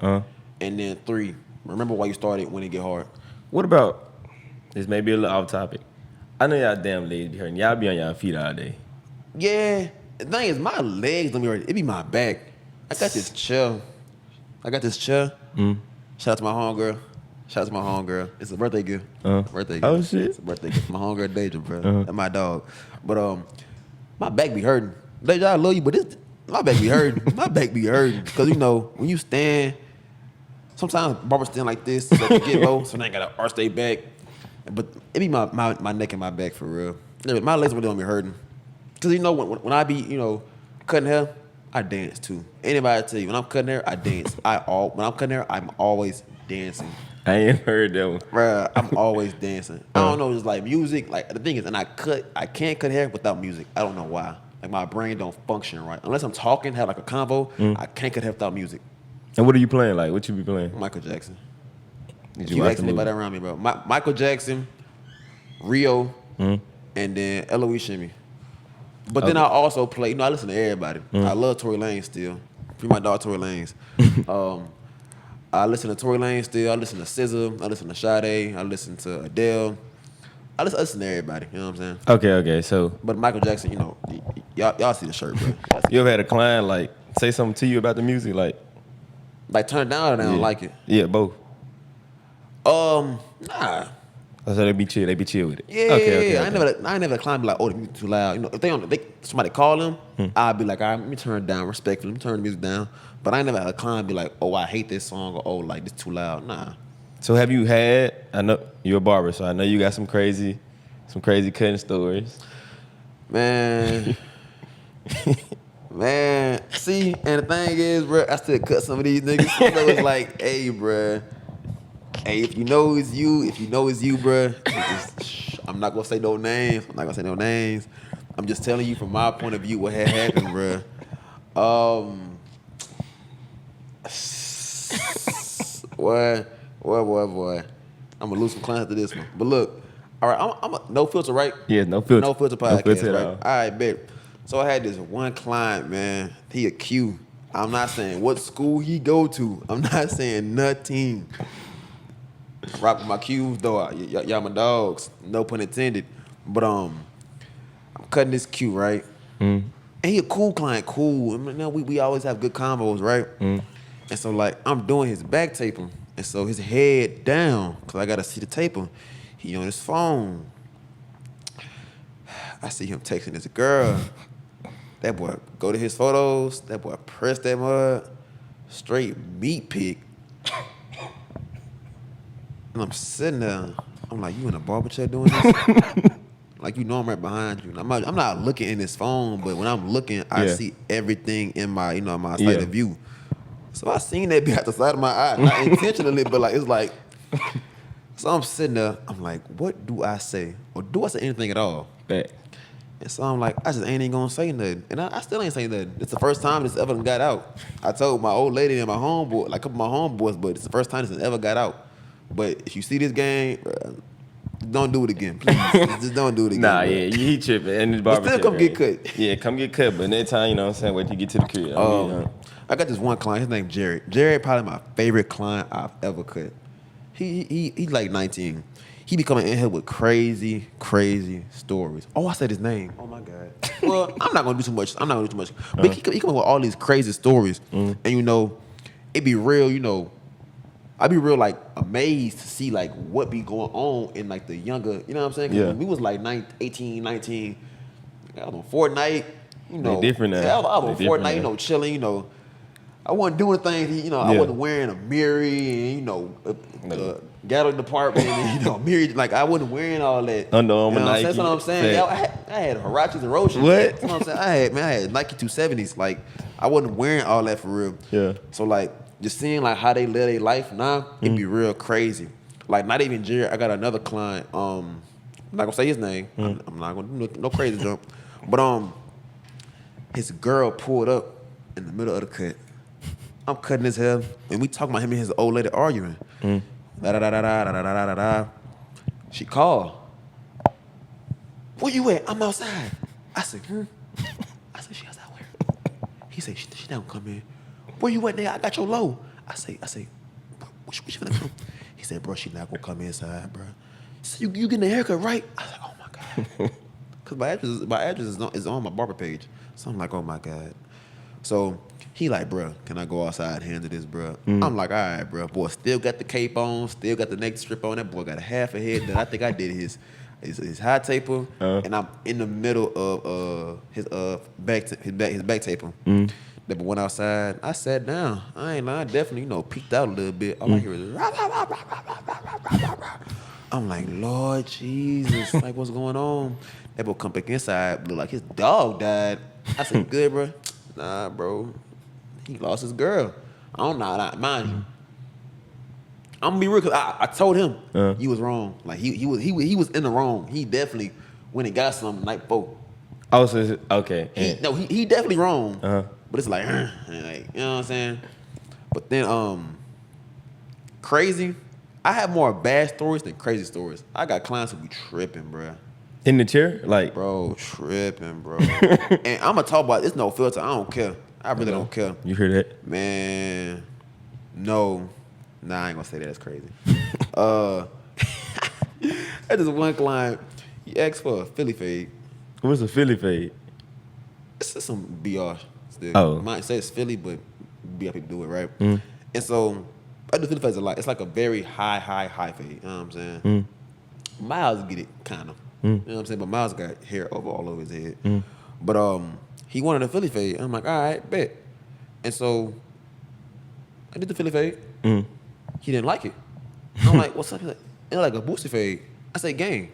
And then 3, remember why you started when it get hard. What about, this may be a little off topic. I know y'all damn ladies be hurting. Y'all be on y'all feet all day. Yeah. The thing is, my legs don't be hurting. It be my back. I got this chair. Shout out to my homegirl. It's a birthday gift. Birthday gift. Oh, shit. It's a birthday gift. My homegirl, Deja, bro. That's my dog. But my back be hurting. Deja, I love you, but my back be hurting. My back be hurting. Because, when you stand, sometimes barbers stand like this so they get low, so they ain't got to arch their back. But it be my neck and my back for real. My legs really don't be hurting. Because, when I be, cutting hair, I dance too. Anybody tell you, when I'm cutting hair, I dance. When I'm cutting hair, I'm always dancing. I ain't heard that one. Bruh, I'm always dancing. I don't know, it's like music. Like, the thing is, and I can't cut hair without music. I don't know why. Like, my brain don't function right. Unless I'm talking, have like a convo, I can't cut hair without music. And what are you playing? Like, what you be playing? Michael Jackson. Did You ask anybody around me, bro. Michael Jackson, Rio, and then Eloise Shimmy. But then I also play, I listen to everybody. I love Tory Lanez still. Free my dog Tory Lanez. I listen to Tory Lanez still. I listen to SZA. I listen to Sade. I listen to Adele. I listen to everybody. You know what I'm saying? Okay. So, But Michael Jackson, y'all see the shirt, bro. you ever had a client like say something to you about the music, like Turn it down or they don't like it? Yeah, both. Nah. So they be chill. They be chill with it. Yeah, Okay. I ain't never climbed be like, oh, the music too loud. If somebody call them, I'll be like, all right, let me turn it down respectfully. Let me turn the music down. But I ain't never had a client be like, oh, I hate this song, or oh, like this too loud. Nah. So have you had? I know you're a barber, so I know you got some crazy cutting stories. Man. Man. See, and the thing is, bro, I still cut some of these niggas. So it's like, hey, bro. Hey, if you know it's you, bro, I'm not gonna say no names. I'm just telling you from my point of view what had happened, bro. Boy. I'm gonna lose some clients to this one. But look, all right, I'm a no filter, right? Yeah, no filter. No filter podcast, No filter at right? all. All right, bet. So I had this one client, man. He a Q. I'm not saying what school he go to. I'm not saying nothing. Rock my Q's though. Y'all my dogs. No pun intended. But I'm cutting this Q, right? And he a cool client, cool. I mean, we always have good combos, right? And so like I'm doing his back taping, and so his head down, cause I gotta see the taper. He on his phone. I see him texting his girl. That boy go to his photos. That boy press that mud. Straight meat pic. And I'm sitting there. I'm like, you in a barber chair doing this? Like, I'm right behind you. I'm not looking in his phone, but when I'm looking, I see everything in my, my side of view. So I seen that be at the side of my eye, not intentionally, but like it's like. So I'm sitting there. I'm like, what do I say, or do I say anything at all? Bet. And so I'm like, I just ain't even gonna say nothing, and I still ain't saying nothing. It's the first time this ever got out. I told my old lady and my homeboy, like a couple of my homeboys, but it's the first time this ever got out. But if you see this game, don't do it again, please. Just don't do it again. Nah, bro. yeah, he tripping. And his barber Still come get cut. Yeah, come get cut. But next time, you know what I'm saying, wait till you get to the crib. I got this one client. His name Jared. Jared probably my favorite client I've ever cut. He's like 19. He be coming in here with crazy stories. Oh, I said his name. Oh my God. Well, I'm not gonna do too much. But he come with all these crazy stories, and it be real. I be real like amazed to see like what be going on in like the younger. You know what I'm saying? 'Cause when we was like 18, 19. I was on Fortnite. They different now. Yeah, I was They on different Fortnite. now. Chilling. I wasn't doing things. I wasn't wearing a mirror and gallery department and mirror. Like I wasn't wearing all that. Under Armour, Nike. That's what I'm saying. Yeah, I had Huaraches and Roshans. What? That's what I'm saying. I had Nike 270s. Like I wasn't wearing all that for real. Yeah. So like just seeing like how they live their life now, it'd be real crazy. Like not even Jared. I got another client. I'm not gonna say his name. I'm not gonna do no crazy jump. But his girl pulled up in the middle of the cut. I'm cutting his hair, and we talking about him and his old lady arguing. Da da da da da da da da da da. She called. Where you at? I'm outside. I said, I said, she outside where? He said, she not gonna come in. Where you at, nigga? I got your low. I say, where she finna come? He said, bro, she not gonna come inside, bro. He said, you getting a haircut, right? I was like, oh my God. Cause my address is on my barber page. So I'm like, oh my God. So he like, bro, can I go outside and handle this, bro? I'm like, all right, bro. Boy, still got the cape on, still got the neck strip on. That boy got a half a head done. I think I did his high taper, and I'm in the middle of his back taper. That boy went outside. I sat down. I ain't lying. I definitely, peeked out a little bit. All I hear is rah, rah, rah, rah, rah, rah, rah, rah, rah. I'm like, Lord Jesus, like what's going on? That boy come back inside, look like his dog died. I said, good, bro. Nah, bro. He lost his girl. I don't know. Mind you, I'm gonna be real. Cause I told him he was wrong. Like he was in the wrong. He definitely went and got something the night before. Oh, so okay. He definitely wrong. But it's like, like, you know what I'm saying? But then crazy. I have more bad stories than crazy stories. I got clients who be tripping, bro. In the chair, like, bro, tripping, bro. And I'm gonna talk about this. No filter. I don't care. I really don't care. You hear that? Man, no. Nah, I ain't gonna say that. That's crazy. I just one client. He asked for a Philly fade. What's a Philly fade? It's just some BR still. Oh. Might say it's Philly, but BR people do it, right? And so I do Philly fades a lot. It's like a very high fade. You know what I'm saying? Miles get it, kind of. You know what I'm saying? But Miles got hair all over his head. But he wanted a Philly fade. I'm like, all right, bet. And so I did the Philly fade. He didn't like it. I'm like, what's up? He's like, it's like a boosty fade. I say, gang,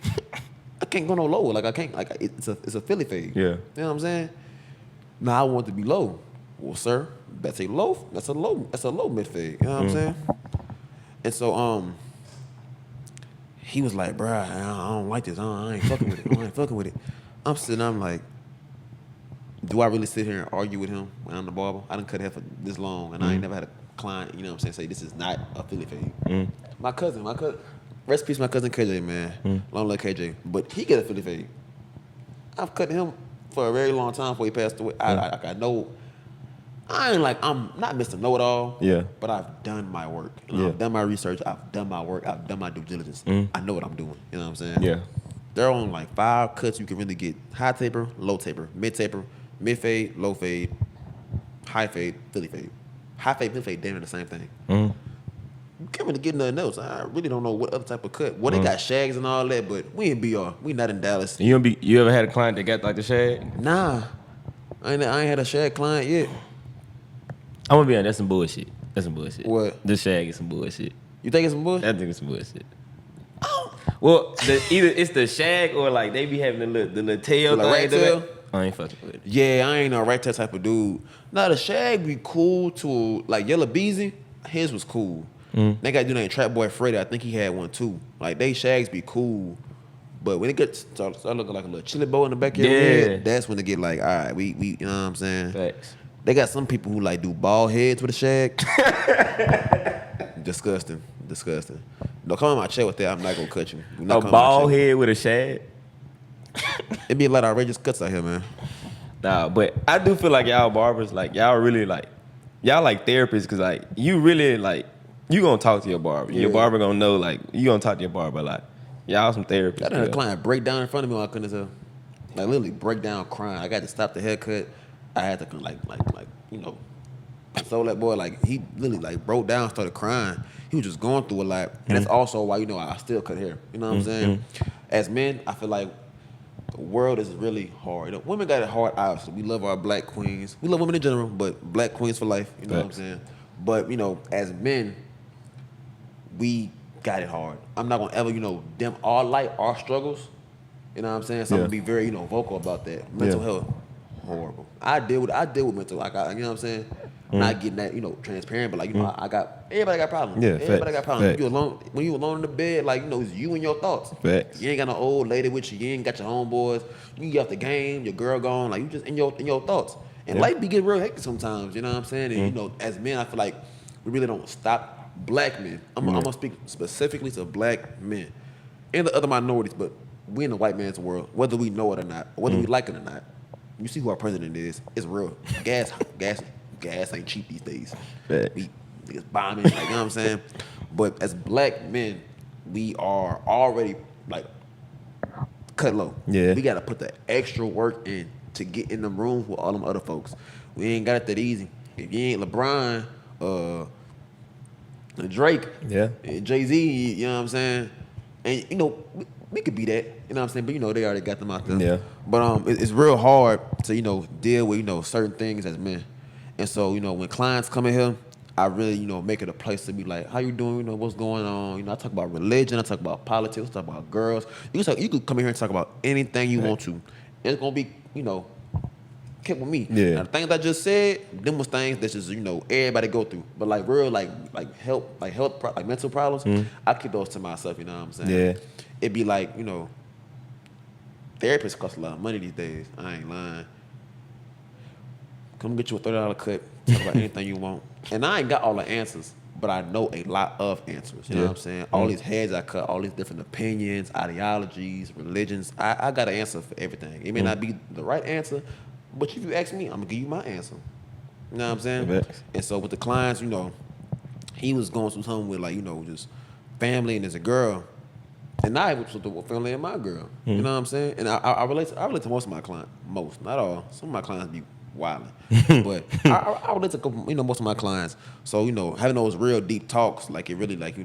I can't go no lower. Like I can't. Like it's a Philly fade. Yeah. You know what I'm saying? Nah, I want it to be low. Well, sir, that's a low. That's a low mid fade. You know what I'm saying? And so he was like, bruh, I don't like this. I ain't fucking with it. I ain't fucking with it. I'm sitting, I'm like, do I really sit here and argue with him when I'm the barber? I done cut hair for this long, and I ain't never had a client, you know what I'm saying, say this is not a Philly fade. My cousin, rest in peace, my cousin KJ, man. Long live KJ. But he get a Philly fade. I've cut him for a very long time before he passed away. I know. I'm not Mr. Know-It-All, but I've done my work. I've done my research. I've done my work. I've done my due diligence. I know what I'm doing. You know what I'm saying? Yeah. There are only like 5 cuts you can really get: high taper, mid fade, low fade, high fade, Philly fade. High fade, mid fade, damn near the same thing. You can't really get nothing else. I really don't know what other type of cut. Well, they got shags and all that, but we in BR. We not in Dallas. You ever had a client that got like the shag? Nah, I ain't had a shag client yet. I'm gonna be honest, that's some bullshit. That's some bullshit. What? The shag is some bullshit. You think it's some bullshit? I think it's some bullshit. Well, either it's the shag or like they be having the little tail Like thing. rat tail? I ain't fucking with it. Yeah, I ain't no rat tail type of dude. Nah, the shag be cool to like Yellow Beezy. His was cool. They got dude named Trap Boy Freddy. I think he had one too. Like they shags be cool, but when it gets start looking like a little chili bowl in the back of your head, that's when they get like, all right, we you know what I'm saying? Facts. They got some people who like do bald heads with a shag. Disgusting. Don't come on my chair with that. I'm not gonna cut you. A bald head with a shag? It be a lot of outrageous cuts out here, man. Nah, but I do feel like y'all barbers, like y'all really like, y'all like therapists, cause like you really like, you gonna talk to your barber. Your barber gonna know, like, you gonna talk to your barber a lot. Y'all some therapists. I had a client break down in front of me while I couldn't tell. Like literally break down crying. I got to stop the haircut. I had to like you know. So that boy, like, he literally like broke down, started crying. He was just going through a lot. And that's also why, I still cut hair. You know what I'm saying? As men, I feel like the world is really hard. Women got it hard, obviously. We love our black queens. We love women in general, but black queens for life. You know what I'm saying? But, as men, we got it hard. I'm not going to ever, dim our light, our struggles. You know what I'm saying? So I'm going to be very, vocal about that. Mental health, horrible. I deal with mental, like, you know what I'm saying? Not getting that, transparent, but like, everybody got problems. Yeah, Everybody facts, got problems. facts. When you alone in the bed, like, it's you and your thoughts. Facts. You ain't got no old lady with you. You ain't got your homeboys. You get off the game, your girl gone, like, you just in your thoughts. And Yeah. life be getting real hectic sometimes, you know what I'm saying? And, as men, I feel like we really don't stop black men. I'm gonna speak specifically to black men and the other minorities, but we in the white man's world, whether we know it or not, whether we like it or not. You see who our president is. It's real. Gas ain't cheap these days. Facts. We niggas bombing, like, you know what I'm saying? But as black men, we are already like cut low. Yeah. We gotta put the extra work in to get in the rooms with all them other folks. We ain't got it that easy. If you ain't LeBron, Drake, Yeah. and Jay-Z, you know what I'm saying? And we could be that, you know what I'm saying? But they already got them out there. Yeah. But it's real hard to, deal with, certain things as men. And so, when clients come in here, I really, make it a place to be like, how you doing? What's going on? I talk about religion, I talk about politics, I talk about girls. You could come in here and talk about anything you want to. It's gonna be, kept with me. Yeah. Now, the things I just said, them was things that just, everybody go through. But like real, like health, like mental problems, I keep those to myself, you know what I'm saying? Yeah. It'd be like, therapists cost a lot of money these days. I ain't lying. Come get you a $30 cut, talk about anything you want. And I ain't got all the answers, but I know a lot of answers. You know what I'm saying? All these heads I cut, all these different opinions, ideologies, religions. I got an answer for everything. It may not be the right answer, but if you ask me, I'm gonna give you my answer. You know what I'm saying? Facts. And so with the clients, he was going through something with like, just family and there's a girl. And I was with the family and my girl. You know what I'm saying? And I relate to most of my clients. Most, not all. Some of my clients be wilding. But I relate to most of my clients. So, having those real deep talks, like it really like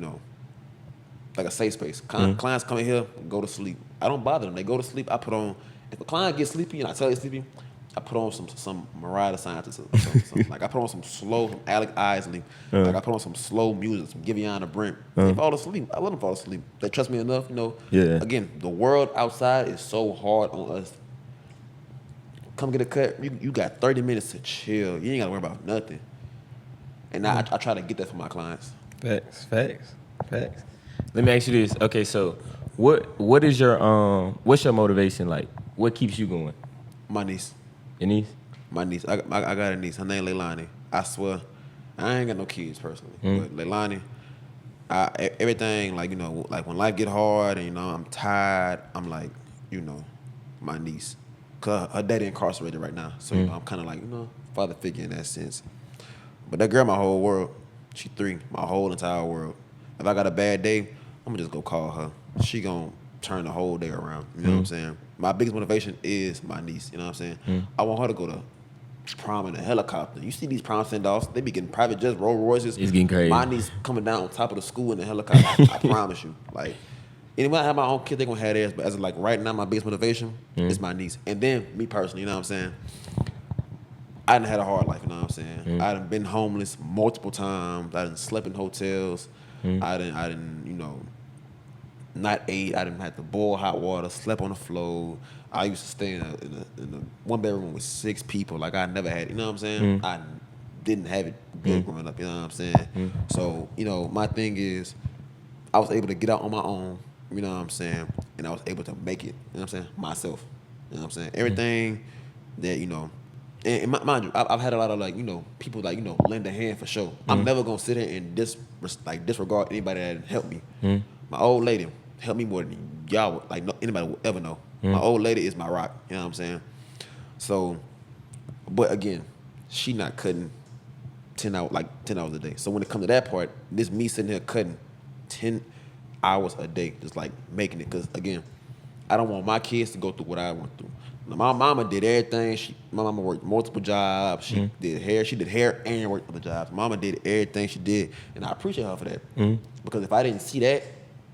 a safe space. Clients come in here, go to sleep. I don't bother them. They go to sleep. I put on, if a client gets sleepy and I tell you sleepy, I put on some Mariah Scientist. Like I put on some slow, some Alec Isley. Like I put on some slow music, some Giveon Brent. They fall asleep. I let them fall asleep. They trust me enough, Yeah. Again, the world outside is so hard on us. Come get a cut. You got 30 minutes to chill. You ain't gotta worry about nothing. And I try to get that for my clients. Facts. Let me ask you this. Okay, so what is your what's your motivation like? What keeps you going? My niece. Your niece? My niece. I got a niece. Her name Leilani. I swear, I ain't got no kids personally, but Leilani, everything like like when life get hard and I'm tired, I'm like my niece, cause her daddy incarcerated right now, so I'm kind of like father figure in that sense. But that girl, my whole world. She 3, my whole entire world. If I got a bad day, I'm gonna just go call her. She gonna turn the whole day around. You know what I'm saying? My biggest motivation is my niece. You know what I'm saying? I want her to go to prom in a helicopter. You see these prom send-offs, they be getting private jets, Rolls Royces. It's getting crazy. My niece coming down on top of the school in a helicopter. I promise you. Like, anybody have my own kid, they gonna have theirs. But as of like right now, my biggest motivation is my niece. And then me personally, you know what I'm saying? I done had a hard life, you know what I'm saying? I done been homeless multiple times. I done slept in hotels. I done, not ate. I didn't have to boil hot water, slept on the floor. I used to stay in a one bedroom with 6 people. Like I never had, you know what I'm saying? I didn't have it good growing up, you know what I'm saying? So, my thing is I was able to get out on my own, you know what I'm saying? And I was able to make it, you know what I'm saying? Myself, you know what I'm saying? Everything that, and mind you, I've had a lot of people lend a hand for sure. I'm never gonna sit here and disregard anybody that helped me. My old lady helped me more than y'all anybody would ever know. My old lady is my rock. You know what I'm saying? So, but again, she not cutting 10 hours a day. So when it comes to that part, this me sitting here cutting 10 hours a day, just like making it. Because again, I don't want my kids to go through what I went through. Now, my mama did everything. My mama worked multiple jobs. She did hair. She did hair and worked other jobs. Mama did everything she did, and I appreciate her for that. Because if I didn't see that,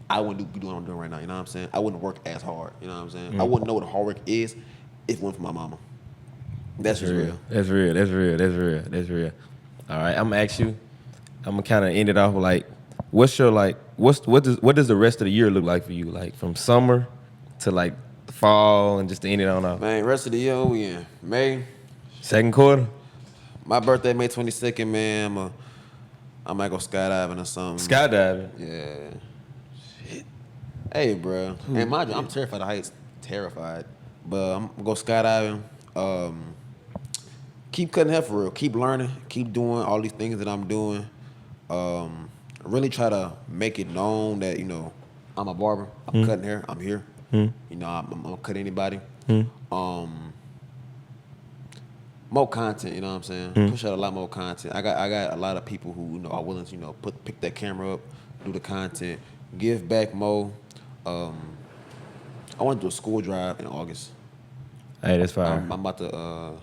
I wouldn't be doing what I'm doing right now. You know what I'm saying? I wouldn't work as hard. You know what I'm saying? I wouldn't know what hard work is if it went for my mama. That's just real. That's real. All right, I'm gonna ask you. I'm gonna kind of end it off with like, what does the rest of the year look like for you? Like from summer to like fall and just to end it on off. Man, rest of the year we in May. Second quarter. My birthday, May 22nd, man. I might go skydiving or something. Skydiving. Yeah. Shit. Hey, bro. And mind you, I'm terrified of heights. Terrified. But I'm gonna go skydiving. Keep cutting hair for real. Keep learning. Keep doing all these things that I'm doing. Really try to make it known that, you know, I'm a barber. I'm cutting hair. I'm here. You know, I'm gonna cut anybody. More content, you know what I'm saying? Push out a lot more content. I got a lot of people who, you know, are willing to, you know, pick that camera up, do the content, give back more. I want to do a school drive in August. Hey, that's fire. I'm about to.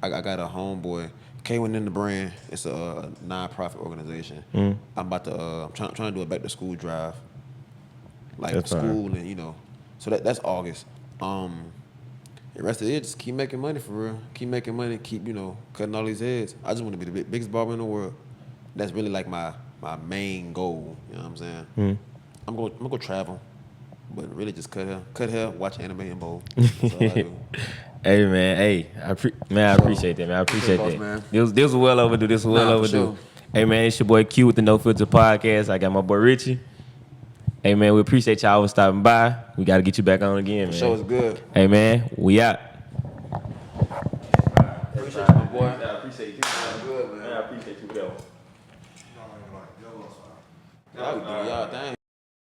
I got a homeboy. K1 in the brand. It's a non-profit organization. I'm about to. I'm trying to do a back to school drive, like That's school and, you know. So that's August. The rest of it, just keep making money for real. Keep making money. Keep, you know, cutting all these heads. I just want to be the biggest barber in the world. That's really like my main goal. You know what I'm saying? I'm gonna travel, but really just cut hair, watch anime and bowl. That's all I do. Hey man, I appreciate that, man. I appreciate boss, that. man. This was well overdue. This was well Nah, for overdue. sure. Hey man, it's your boy Q with the No Filter Podcast. I got my boy Richie. Hey man, we appreciate y'all for stopping by. We got to get you back on again, man. The show is good. Hey man, we out. Appreciate you, my boy. I appreciate you. Good, man. I appreciate you, Bill. Y'all, dang.